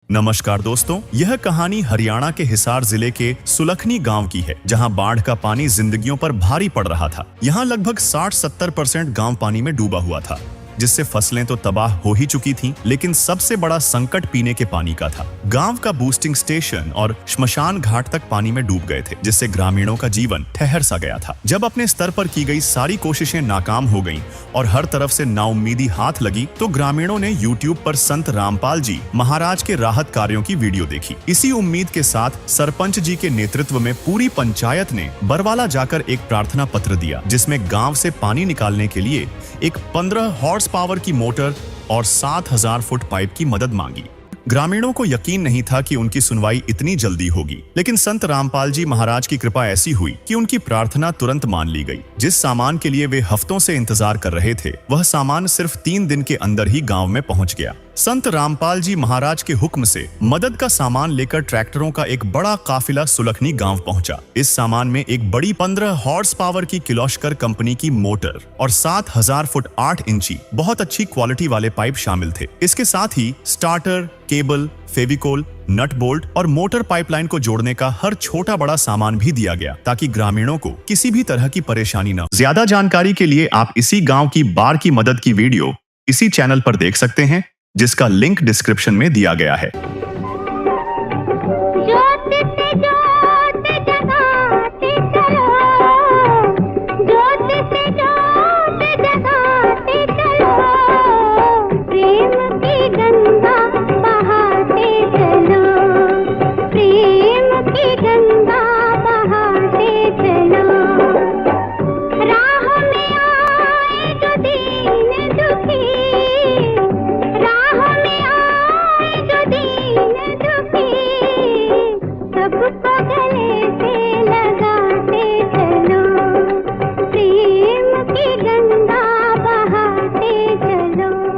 नमस्कार दोस्तों, यह कहानी हरियाणा के हिसार जिले के सुलखनी गांव की है, जहां बाढ़ का पानी जिंदगियों पर भारी पड़ रहा था। यहां लगभग 60-70% गांव पानी में डूबा हुआ था, जिससे फसलें तो तबाह हो ही चुकी थीं, लेकिन सबसे बड़ा संकट पीने के पानी का था। गांव का बूस्टिंग स्टेशन और श्मशान घाट तक पानी में डूब गए थे, जिससे ग्रामीणों का जीवन ठहर सा गया था। जब अपने स्तर पर की गई सारी कोशिशें नाकाम हो गईं और हर तरफ से नाउम्मीदी हाथ लगी, तो ग्रामीणों ने YouTube पर संत रामपाल जी महाराज के राहत कार्यों की वीडियो देखी। इसी उम्मीद के साथ सरपंच जी के नेतृत्व में पूरी पंचायत ने बरवाला जाकर एक प्रार्थना पत्र दिया, जिसमें गांव से पानी निकालने के लिए एक 15 हॉर्स पावर की मोटर और 7000 फुट पाइप की मदद मांगी। ग्रामीणों को यकीन नहीं था कि उनकी सुनवाई इतनी जल्दी होगी, लेकिन संत रामपाल जी महाराज की कृपा ऐसी हुई कि उनकी प्रार्थना तुरंत मान ली गई। जिस सामान के लिए वे हफ्तों से इंतजार कर रहे थे, वह सामान सिर्फ 3 दिन के अंदर ही गांव में पहुंच गया। संत रामपाल जी महाराज के हुक्म से मदद का सामान लेकर ट्रैक्टरों का एक बड़ा काफिला सुलखनी गांव पहुंचा। इस सामान में एक बड़ी 15 हॉर्स पावर की किर्लोस्कर कंपनी की मोटर और 7000 फुट 8 इंची बहुत अच्छी क्वालिटी वाले पाइप शामिल थे। इसके साथ ही starter, cable, Fevicol, nut bolt और मोटर पाइपलाइन को जोड़ने का हर छोटा बड़ा सामान भी दिया गया, ताकि ग्रामीणों को किसी भी तरह की परेशानी न हो। ज्यादा जानकारी के लिए आप इसी गांव की बाढ़ की मदद की वीडियो इसी चैनल पर देख सकते हैं, जिसका लिंक डिस्क्रिप्शन में दिया गया है।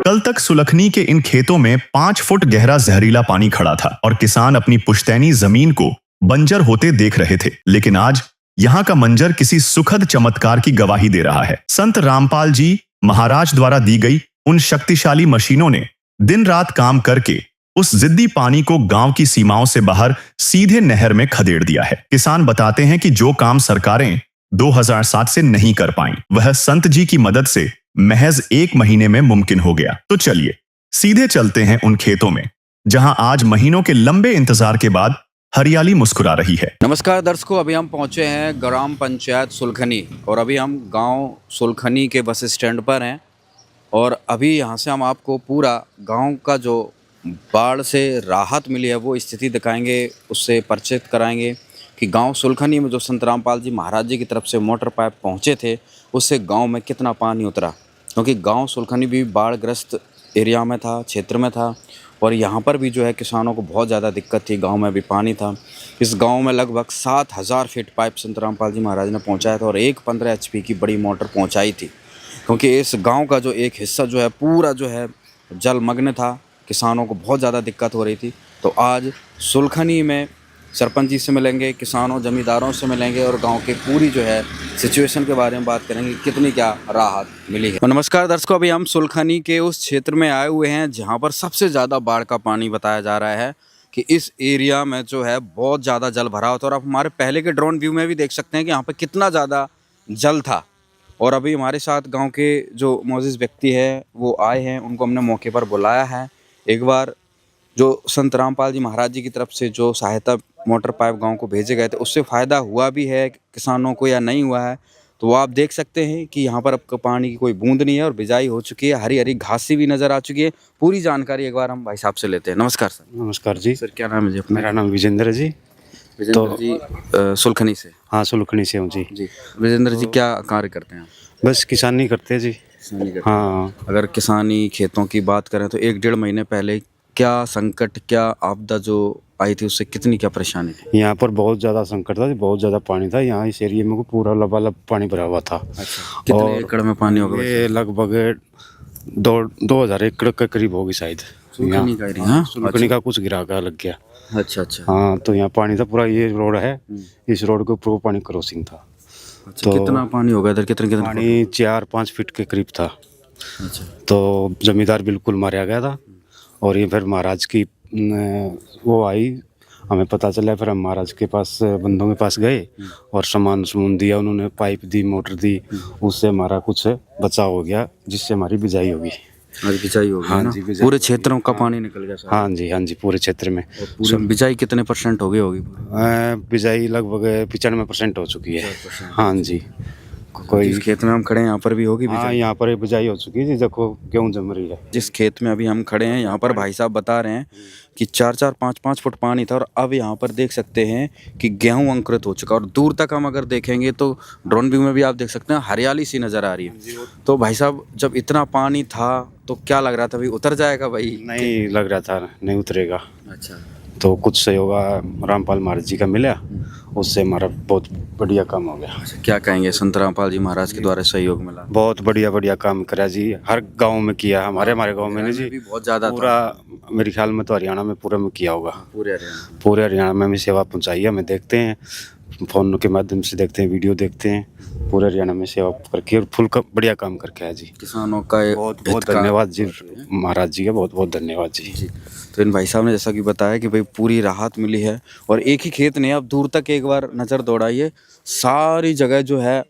कल तक सुलखनी के इन खेतों में 5 फुट गहरा जहरीला पानी खड़ा था और किसान अपनी पुश्तैनी जमीन को बंजर होते देख रहे थे। लेकिन आज यहाँ का मंजर किसी सुखद चमत्कार की गवाही दे रहा है। संत रामपाल जी महाराज द्वारा दी गई उन शक्तिशाली मशीनों ने दिन रात काम करके उस जिद्दी पानी को गांव की सीमाओं से बाहर सीधे नहर में खदेड़ दिया है। किसान बताते हैं कि जो काम सरकारें 2007 से नहीं कर पाईं, वह संत जी की मदद से महज 1 महीने में मुमकिन हो गया। तो चलिए सीधे चलते हैं उन खेतों में, जहां आज महीनों के लंबे इंतजार के बाद हरियाली मुस्कुरा रही है। नमस्कार दर्शकों, अभी हम पहुंचे हैं ग्राम पंचायत सुलखनी और अभी हम गांव सुलखनी के बस स्टैंड पर हैं और अभी यहां से हम आपको पूरा गांव का जो बाढ़ से राहत मिली है वो स्थिति दिखाएंगे, उससे परिचित कराएंगे कि गांव सुलखनी में जो संत रामपाल जी महाराज जी की तरफ से मोटर पाइप पहुंचे थे, उससे गांव में कितना पानी उतरा, क्योंकि गांव सुलखनी भी बाढ़ग्रस्त एरिया में था, क्षेत्र में था और यहाँ पर भी जो है किसानों को बहुत ज़्यादा दिक्कत थी। गांव में भी पानी था। इस गांव में लगभग 7000 फीट पाइप संत रामपाल जी महाराज ने पहुँचाया था और एक 15 HP की बड़ी मोटर पहुँचाई थी, क्योंकि इस गाँव का जो एक हिस्सा जो है पूरा जो है जलमग्न था, किसानों को बहुत ज़्यादा दिक्कत हो रही थी। तो आज सुलखनी में सरपंच जी से मिलेंगे, किसानों जमींदारों से मिलेंगे और गांव के पूरी जो है सिचुएशन के बारे में बात करेंगे, कितनी क्या राहत मिली है। तो नमस्कार दर्शकों, अभी हम सुलखनी के उस क्षेत्र में आए हुए हैं जहां पर सबसे ज़्यादा बाढ़ का पानी बताया जा रहा है कि इस एरिया में जो है बहुत ज़्यादा जल भरा होता है। और आप हमारे पहले के ड्रोन व्यू में भी देख सकते हैं कि यहाँ पर कितना ज़्यादा जल था। और अभी हमारे साथ गाँव के जो मौजूद व्यक्ति है वो आए हैं, उनको हमने मौके पर बुलाया है। एक बार जो संत रामपाल जी महाराज जी की तरफ से जो सहायता मोटर पाइप गांव को भेजे गए थे, उससे फ़ायदा हुआ भी है किसानों को या नहीं हुआ है, तो वो आप देख सकते हैं कि यहाँ पर अब पानी की कोई बूंद नहीं है और बिजाई हो चुकी है, हरी हरी घासी भी नज़र आ चुकी है। पूरी जानकारी एक बार हम भाई साहब से लेते हैं। नमस्कार सर। नमस्कार जी। सर क्या नाम है जी अपना? मेरा नाम विजेंद्र जी। विजेंद्र जी सुलखनी से? हाँ, सुलखनी से हूँ जी। जी विजेंद्र जी, क्या कार्य करते हैं? बस किसानी करते हैं जी। किसानी करते हैं। हाँ, अगर किसानी खेतों की बात करें तो 1-1.5 महीने पहले क्या संकट, क्या आपदा जो आई थी, उससे कितनी क्या परेशानी थी? यहाँ पर बहुत ज़्यादा संकट था, बहुत ज़्यादा पानी था। यहाँ इस एरिया में पूरा लबालब पानी भरा हुआ था। अच्छा, कितने एकड़ में पानी होगा? ये लगभग 2000 एकड़ के करीब होगी शायद। सुलखनी का एरिया? सुलखनी का कुछ गिरा का लग गया। अच्छा अच्छा। हाँ, तो यहाँ पानी था पूरा। ये रोड है, इस रोड के ऊपर पानी क्रॉसिंग था। अच्छा, तो कितना पानी होगा इधर? कितना पानी 4-5 फीट के करीब था। अच्छा। तो जमींदार बिल्कुल मारा गया था और ये फिर महाराज की वो आई, हमें पता चला, फिर हम महाराज के पास बंदों के पास गए और सामान दिया, उन्होंने पाइप दी, मोटर दी, उससे हमारा कुछ बचाव हो गया, जिससे हमारी बिजाई होगी। आज बिजाई होगी हाँ ना? जी, बिजाई। पूरे क्षेत्रों का पानी निकल गया सारा? हाँ जी, हाँ जी, पूरे क्षेत्र में। और पूरे बिजाई कितने % हो गई होगी? बिजाई लगभग 95% हो चुकी है। हाँ जी, कोई जिस खेत में हम खड़े हैं यहाँ पर भी होगी हाँ, बिजाई? यहाँ पर बिजाई हो चुकी है जी, देखो गेहूँ जम रही है। जिस खेत में अभी हम खड़े हैं यहाँ पर भाई साहब बता रहे हैं कि 4-4, 5-5 फुट पानी था और अब यहाँ पर देख सकते हैं कि गेहूं अंकुरित हो चुका है। और दूर तक हम अगर देखेंगे तो ड्रोन व्यू में भी आप देख सकते हैं हरियाली सी नज़र आ रही है। तो भाई साहब जब इतना पानी था तो क्या लग रहा था भाई उतर जाएगा भाई? नहीं लग रहा था नहीं उतरेगा, अच्छा, तो कुछ सहयोग रामपाल महाराज जी का मिला, उससे हमारा बहुत बढ़िया काम हो गया। क्या कहेंगे संत रामपाल जी महाराज के द्वारा सहयोग मिला? बहुत बढ़िया काम करा जी, हर गांव में किया, हमारे गांव में नहीं जी, भी बहुत ज़्यादा पूरा मेरे ख्याल में तो हरियाणा में पूरा में किया होगा। पूरे हरियाणा में भी सेवा पहुंचाई है, हमें देखते हैं फोन के माध्यम से, देखते हैं वीडियो देखते हैं, पूरे हरियाणा में सेवा करके और फुल का बढ़िया काम करके है जी। किसानों का बहुत बहुत धन्यवाद जी, महाराज जी का बहुत बहुत धन्यवाद जी। तो इन भाई साहब ने जैसा कि बताया कि भाई पूरी राहत मिली है और एक ही खेत नहीं, अब दूर तक एक बार नज़र दौड़ाइए, सारी जगह जो है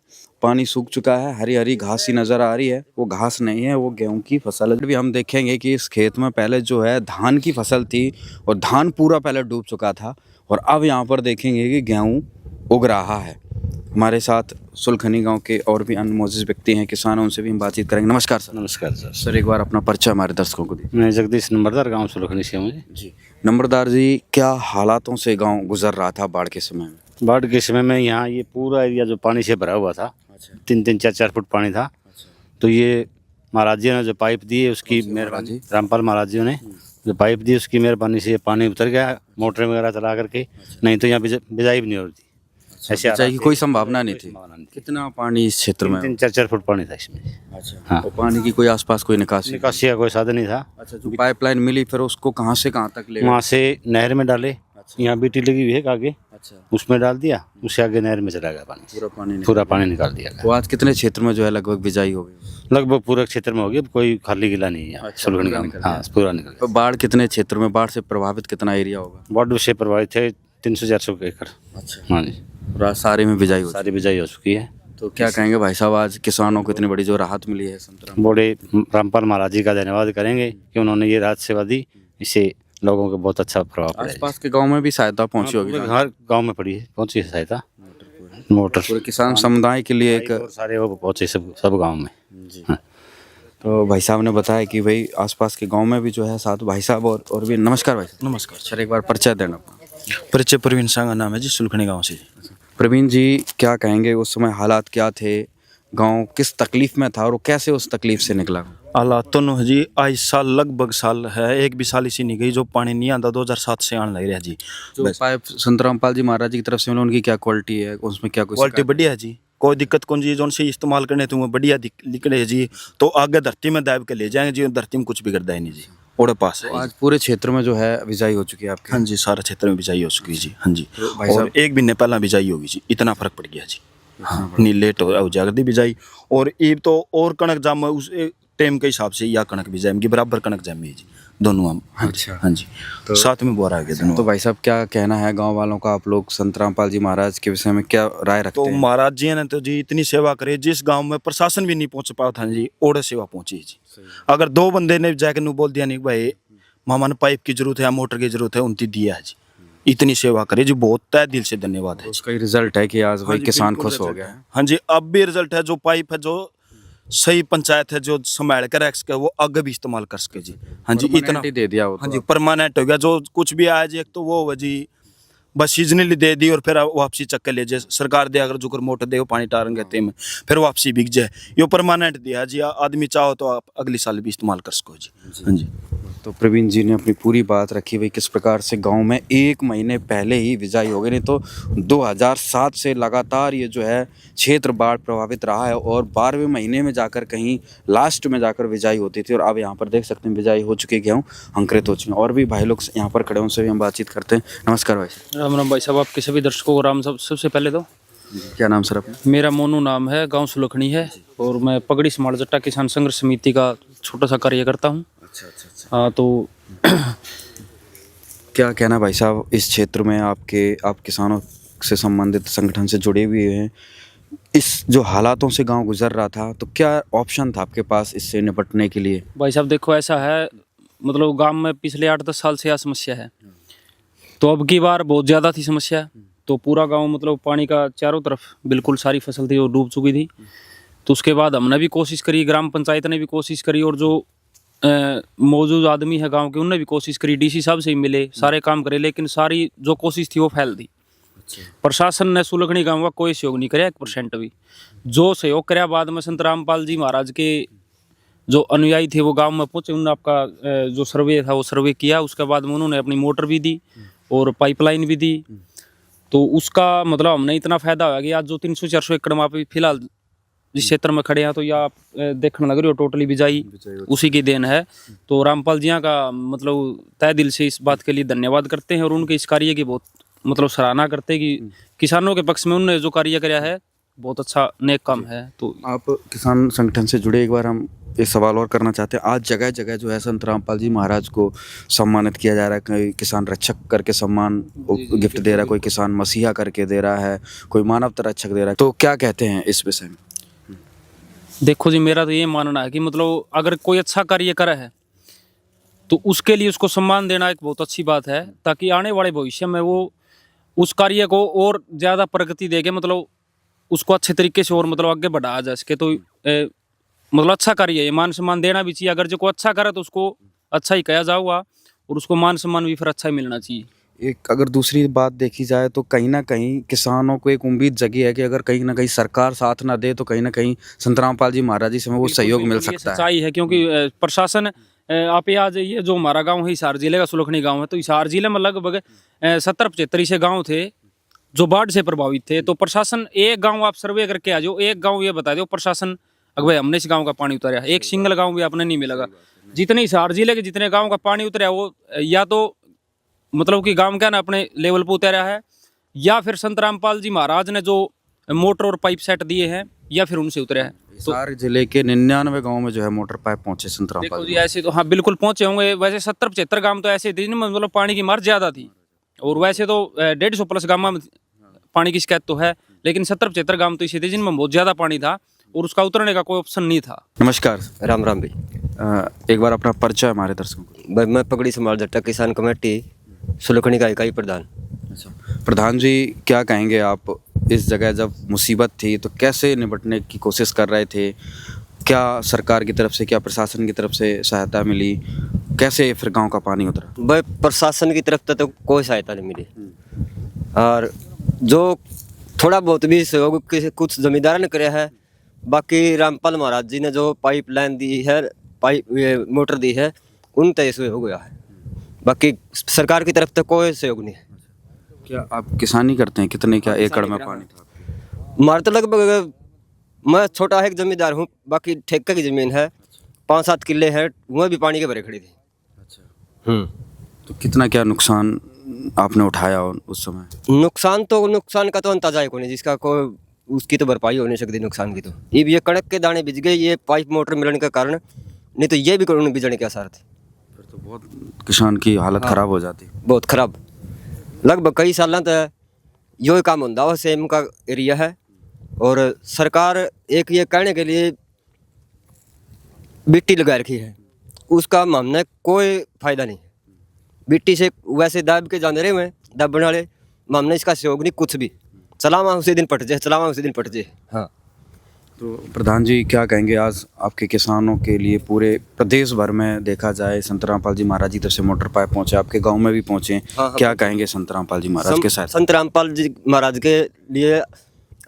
पानी सूख चुका है, हरी हरी घास सी नज़र आ रही है। वो घास नहीं है, वो गेहूं की फसल है। भी हम देखेंगे कि इस खेत में पहले जो है धान की फसल थी और धान पूरा पहले डूब चुका था और अब यहाँ पर देखेंगे कि गेहूँ उग रहा है। हमारे साथ सुलखनी गांव के और भी अन्य मौजूद व्यक्ति हैं, किसान, उनसे भी हम बातचीत करेंगे। नमस्कार सर। नमस्कार सर। सर एक बार अपना परिचय हमारे दर्शकों को दीजिए। मैं जगदीश नंबरदार, गांव सुलखनी से हूँ जी। नंबरदार जी, क्या हालातों से गांव गुजर रहा था बाढ़ के समय में? बाढ़ के समय में यहाँ ये पूरा एरिया जो पानी से भरा हुआ था, 3-3, 4-4 फुट पानी था। तो ये महाराज जी ने जो पाइप दी है उसकी मेहरबानी, रामपाल महाराज जी ने जो पाइप दी उसकी मेहरबानी से ये पानी उतर गया, मोटर वगैरह चला करके, नहीं तो यहाँ बिजाई भी नहीं होती। ऐसे सिंचाई की कोई संभावना नहीं थी। कितना पानी इस क्षेत्र में? 3-4 फुट पानी था इसमें। अच्छा, हाँ। तो पानी की कोई आसपास कोई निकासी का कोई साधन नहीं था। अच्छा, जो पाइपलाइन मिली फिर उसको कहाँ से कहाँ तक ले गए? वहाँ से नहर में डाले, यहाँ बीटी लगी हुई है आगे, अच्छा, उसमें डाल दिया, उससे आगे नहर में चला गया पानी, पूरा पानी निकाल दिया गया। तो आज कितने क्षेत्र में जो है लगभग बिजाई हो गई? लगभग पूरे क्षेत्र में होगी, कोई खाली गिला नहीं है। सुलखनी गाँव में हाँ पूरा निकल गया। तो बाढ़ कितने क्षेत्र में, बाढ़ से प्रभावित कितना एरिया होगा? बाढ़ से प्रभावित है 300-400 एकड़। अच्छा, हाँ जी, सारे में बिजाई हो सारी बिजाई हो चुकी है। तो क्या कहेंगे भाई साहब, आज किसानों को इतनी बड़ी जो राहत मिली है संतरा? बड़े रामपाल महाराज जी का धन्यवाद करेंगे कि उन्होंने ये राहत सेवा दी, इससे लोगों को बहुत अच्छा प्रभाव पड़ा। आसपास के गांव में भी सहायता पहुंची होगी? हर गांव में पड़ी है, पहुंची है सहायता, मोटर पूरे किसान समुदाय के लिए एक सारे वो पहुंचे सब गाँव में। हाँ। तो भाई साहब ने बताया कि भाई आसपास के गांव में भी जो है साथ भाई साहब और भी। नमस्कार भाई साहब। नमस्कार सर एक बार परिचय देना। परिचय प्रवीण सांगा नाम है जी, सुलखनी गांव से। प्रवीण जी, क्या कहेंगे उस समय हालात क्या थे, गांव किस तकलीफ में था और कैसे उस तकलीफ से निकला? हालात तो नो जी, आज साल लगभग साल है, एक भी साल इसी नहीं गई जो पानी नहीं आता, 2007 से आने लग रहा है जी। जो पाइप संत रामपाल जी महाराज जी की तरफ से मिला, उनकी क्या क्वालिटी है, उसमें क्या कोई क्वालिटी बढ़िया है जी, कोई दिक्कत कौन जी, जो से इस्तेमाल करने तो बढ़िया निकले है जी। तो आगे धरती में दाब के ले जाएंगे जी, धरती में कुछ बिगड़ता ही नहीं जी, ओड़े पास है। आज पूरे क्षेत्र में जो है बिजाई हो चुकी है आपके? हाँ जी, सारे क्षेत्र में बिजाई हो चुकी है जी। हाँ जी, भाई और साहब- एक महीने पहला बिजाई होगी जी, इतना फर्क पड़ गया जी। हाँ, नहीं लेट हो जागती बिजाई, और ये तो और कणक जाम उस टाइम के हिसाब से या कणक भी जाएंगे बराबर, कणक जामी है जी दोनों हम। हाँ जी, हाँ जी, तो साथ में बोरा आ गया दोनों। तो भाई साहब क्या कहना है गांव वालों का, आप लोग संत रामपाल जी महाराज के विषय में क्या राय रखते तो हैं? महाराज जी ने तो जी इतनी सेवा करे, जिस गांव में प्रशासन भी नहीं पहुंच पाया था जी, ओड़े सेवा पहुंची जी। अगर 2 बंदे ने जाके नु बोल दिया नहीं भाई मामा ने पाइप की जरूरत है या मोटर की जरूरत है, उनकी दिया है जी, इतनी सेवा करे जी, बहुत तय दिल से धन्यवाद है। उसका ही रिजल्ट है कि आज भाई जी, किसान बिल्कुल खुश हो रिजल्ट गया है। है। हाँ जी, अब भी रिजल्ट है, जो पाइप है जो सही पंचायत है जो संभाल कर रख सके, वो आगे भी इस्तेमाल कर सके जी। हाँ जी, इतना Permanent ही दे दिया वो तो। हाँ जी, परमानेंट हो गया, जो कुछ भी आया जी, एक तो वो हुआ जी बस सीजनली दे दी और फिर वापसी चक्कर ले जाए, सरकार दे अगर जो मोटर दे पानी टारन कहते में फिर वापसी बिक जाए, यो परमानेंट दिया जी, आदमी चाहो तो आप अगली साल भी इस्तेमाल कर सको जी। हाँ जी, तो प्रवीण जी ने अपनी पूरी बात रखी हुई किस प्रकार से गांव में 1 महीने पहले ही बिजाई हो गई, नहीं तो 2007 से लगातार ये जो है क्षेत्र बाढ़ प्रभावित रहा है और 12वें महीने में जाकर कहीं लास्ट में जाकर बिजाई होती थी और अब यहाँ पर देख सकते हैं बिजाई हो चुकी है, गेहूँ अंकुरित हो चुके हैं। और भी भाई लोग यहाँ पर खड़े हैं, उनसे भी हम बातचीत करते हैं। नमस्कार भाई साहब। राम राम भाई साहब, आपके सभी दर्शकों को राम साहब। सबसे पहले तो क्या नाम सर अपना? मेरा मोनू नाम है, गांव सुलखनी है और मैं पगड़ी समाल जट्टा किसान संघर्ष समिति का छोटा सा कार्य करता हूँ। अच्छा। हाँ, तो क्या कहना भाई साहब, इस क्षेत्र में आप किसानों से संबंधित संगठन से जुड़े हुए हैं, इस जो हालातों से गांव गुजर रहा था, तो क्या ऑप्शन था आपके पास इससे निपटने के लिए? भाई साहब देखो ऐसा है, मतलब गांव में पिछले 8-10 साल से यह समस्या है। तो अब की बार बहुत ज़्यादा थी समस्या, तो पूरा गांव मतलब पानी का चारों तरफ बिल्कुल सारी फसल थी और डूब चुकी थी। तो उसके बाद हमने भी कोशिश करी, ग्राम पंचायत ने भी कोशिश करी, और जो मौजूद आदमी है गांव के उनने भी कोशिश करी, डीसी साहब से ही मिले, सारे काम करे, लेकिन सारी जो कोशिश थी वो फैल दी। प्रशासन ने सुलखनी गांव का कोई सहयोग नहीं कराया, 1% भी। जो सहयोग कराया बाद में संत रामपाल जी महाराज के जो अनुयायी थे वो गांव में पहुंचे, उन्होंने आपका जो सर्वे था वो सर्वे किया। उसके बाद में उन्होंने अपनी मोटर भी दी और पाइपलाइन भी दी। तो उसका मतलब हमने इतना फायदा हुआ कि आज जो 300-400 एकड़ में आप फिलहाल जिस क्षेत्र में खड़े हैं, तो या आप देखने लग रहे हो टोटली बिजाई उसी की देन है। तो रामपाल जिया का मतलब तय दिल से इस बात के लिए धन्यवाद करते हैं, और उनके इस कार्य की बहुत मतलब सराहना करते हैं कि किसानों के पक्ष में उन्होंने जो कार्य किया है बहुत अच्छा नेक काम है। तो आप किसान संगठन से जुड़े, एक बार हम एक सवाल और करना चाहते हैं। आज जगह जगह जो है संत रामपाल जी महाराज को सम्मानित किया जा रहा है, कोई किसान रक्षक करके सम्मान गिफ्ट दे रहा है, कोई किसान मसीहा करके दे रहा है, कोई मानवता रक्षक दे रहा है, तो क्या कहते हैं इस विषय में? देखो जी, मेरा तो ये मानना है कि मतलब अगर कोई अच्छा कार्य करा है तो उसके लिए उसको सम्मान देना एक बहुत अच्छी बात है, ताकि आने वाले भविष्य में वो उस कार्य को और ज़्यादा प्रगति देके मतलब उसको अच्छे तरीके से और मतलब आगे बढ़ाया जा सके। तो मतलब अच्छा कार्य है, मान सम्मान देना भी चाहिए। अगर जो को अच्छा करे तो उसको अच्छा ही कहा जाऊगा, और उसको मान सम्मान भी फिर अच्छा ही मिलना चाहिए। एक अगर दूसरी बात देखी जाए तो कहीं ना कहीं किसानों को एक उम्मीद जगी है कि अगर कहीं ना कहीं सरकार साथ ना दे तो कहीं ना कहीं संत रामपाल जी महाराज जी से वो सहयोग मिल सकता है। सच्चाई है, क्योंकि प्रशासन आप ये आज ये जो हमारा गांव है हिसार जिले का सुलखनी गांव है, तो हिसार जिले में लगभग 70-75 से गांव थे जो बाढ़ से प्रभावित थे। तो प्रशासन एक गांव आप सर्वे करके आ जाओ, एक गांव ये बता दो प्रशासन अगर भाई हमने इस गांव का पानी उतारा, एक सिंगल गांव भी आपने नहीं मिलेगा। जितने हिसार जिले के जितने गांव का पानी उतरा वो या तो मतलब कि गांव क्या ना अपने लेवल पर उतारा है, या फिर संत रामपाल जी महाराज ने जो मोटर और पाइप सेट दिए हैं, या फिर उनसे उतरा है। हिसार जिले के 99 गाँव में जो है मोटर पाइप पहुंचे संत देखो रामपाल जी ऐसे तो हाँ बिल्कुल पहुंचे होंगे। वैसे 70-75 गांव तो ऐसे थे जिनमें मतलब पानी की मार ज्यादा थी, और वैसे तो 150 प्लस गांव में पानी की शिकायत तो है, लेकिन 70-75 गांव तो ऐसे थे जिनमें बहुत ज्यादा पानी था और उसका उतरने का कोई ऑप्शन नहीं था। नमस्कार, राम राम भाई। एक बार अपना परिचय हमारे दर्शकों को। भाई मैं पगड़ी समाल जट्टा किसान कमेटी सुलखनी का इकाई प्रधान। अच्छा प्रधान जी, क्या कहेंगे आप, इस जगह जब मुसीबत थी तो कैसे निपटने की कोशिश कर रहे थे? क्या सरकार की तरफ से, क्या प्रशासन की तरफ से सहायता मिली? कैसे फिर गांव का पानी उतरा? भाई प्रशासन की तरफ तो कोई सहायता नहीं मिली, और जो थोड़ा बहुत भी सहयोग किसी कुछ जमींदारों ने कराया है। बाकी रामपाल महाराज जी ने जो पाइप लाइन दी है, पाइप मोटर दी है, उन तय से हो गया है। बाकी सरकार की तरफ तो कोई सहयोग नहीं है। क्या आप किसानी करते हैं? कितने क्या एकड़ में पानी था? हमारे तो लगभग, मैं छोटा है एक जमींदार हूँ, बाकी ठेके की जमीन है, 5-7 किले है, वह भी पानी के भरे खड़ी थी। अच्छा, तो कितना क्या नुकसान आपने उठाया उस समय? नुकसान का तो अंदाजा है कोई नहीं, जिसका कोई उसकी तो भरपाई हो नहीं सकती नुकसान की। तो ये कणक के दाने बिज गए, ये पाइप मोटर मिलने के कारण, नहीं तो ये भी कोई बिजने के आसार थे। फिर तो बहुत किसान की हालत खराब हो जाती। बहुत खराब, लगभग कई साल तक यो काम होता हुआ सेम का एरिया है, और सरकार एक ये कहने के लिए मिट्टी लगा रखी है, उसका मामला कोई फायदा नहीं। मिट्टी से वैसे दाब के जाने रहे हुए दाबने वाले मामले, इसका सहयोग नहीं कुछ भी। चलावा उसी दिन पट जाए, चलावा उसी दिन पट जाए। हाँ, तो प्रधान जी क्या कहेंगे, आज आपके किसानों के लिए पूरे प्रदेश भर में देखा जाए संत रामपाल जी महाराज जी तरफ से मोटर पाइप पहुंचे, आपके गांव में भी पहुंचे। हाँ, क्या कहेंगे संत रामपाल जी महाराज के साथ? संत रामपाल जी महाराज के लिए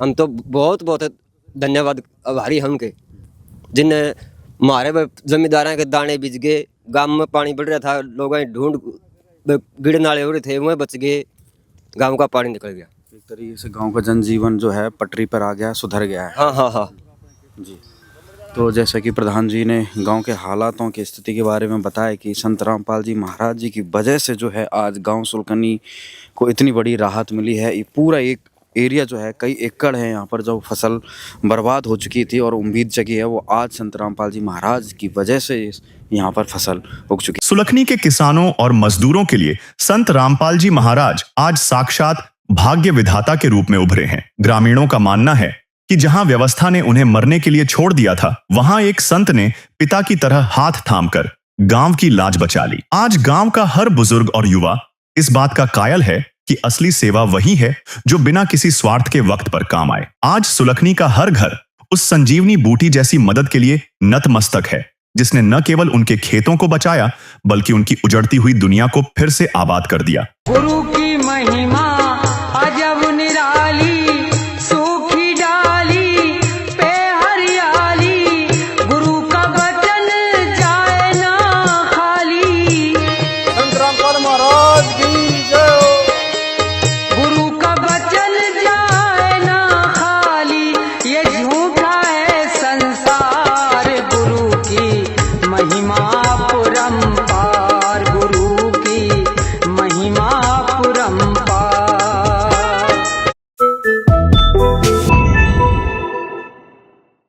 हम तो बहुत बहुत धन्यवाद आभारी हम के, जिनने हमारे जमींदारों के दाने बिज गए, गांव में पानी बढ़ रहा था, लोग ढूंढ गिड़ नाले हो रहे थे, वह बच गए, गांव का पानी निकल गया। एक तरीके से गांव का जनजीवन जो है पटरी पर आ गया, सुधर गया है। हाँ हाँ हाँ जी। तो जैसा कि प्रधान जी ने गांव के हालातों की स्थिति के बारे में बताया कि संत रामपाल जी महाराज जी की वजह से जो है आज गांव सुलखनी को इतनी बड़ी राहत मिली है। ये पूरा एक एरिया जो है, कई एकड़ है यहाँ पर जो फसल बर्बाद हो चुकी थी और उम्मीद जगी है, वो आज संत रामपाल जी महाराज की वजह से यहाँ पर फसल उग चुकी सुलखनी के किसानों और मजदूरों के लिए संत रामपाल जी महाराज आज साक्षात भाग्य विधाता के रूप में उभरे हैं। ग्रामीणों का मानना है कि जहां व्यवस्था ने उन्हें मरने के लिए छोड़ दिया था, वहां एक संत ने पिता की तरह हाथ थामकर गांव की लाज बचा ली। आज गांव का हर बुजुर्ग और युवा इस बात का कायल है कि असली सेवा वही है जो बिना किसी स्वार्थ के वक्त पर काम आए। आज सुलखनी का हर घर उस संजीवनी बूटी जैसी मदद के लिए नतमस्तक है, जिसने न केवल उनके खेतों को बचाया बल्कि उनकी उजड़ती हुई दुनिया को फिर से आबाद कर दिया। गुरु की महिमा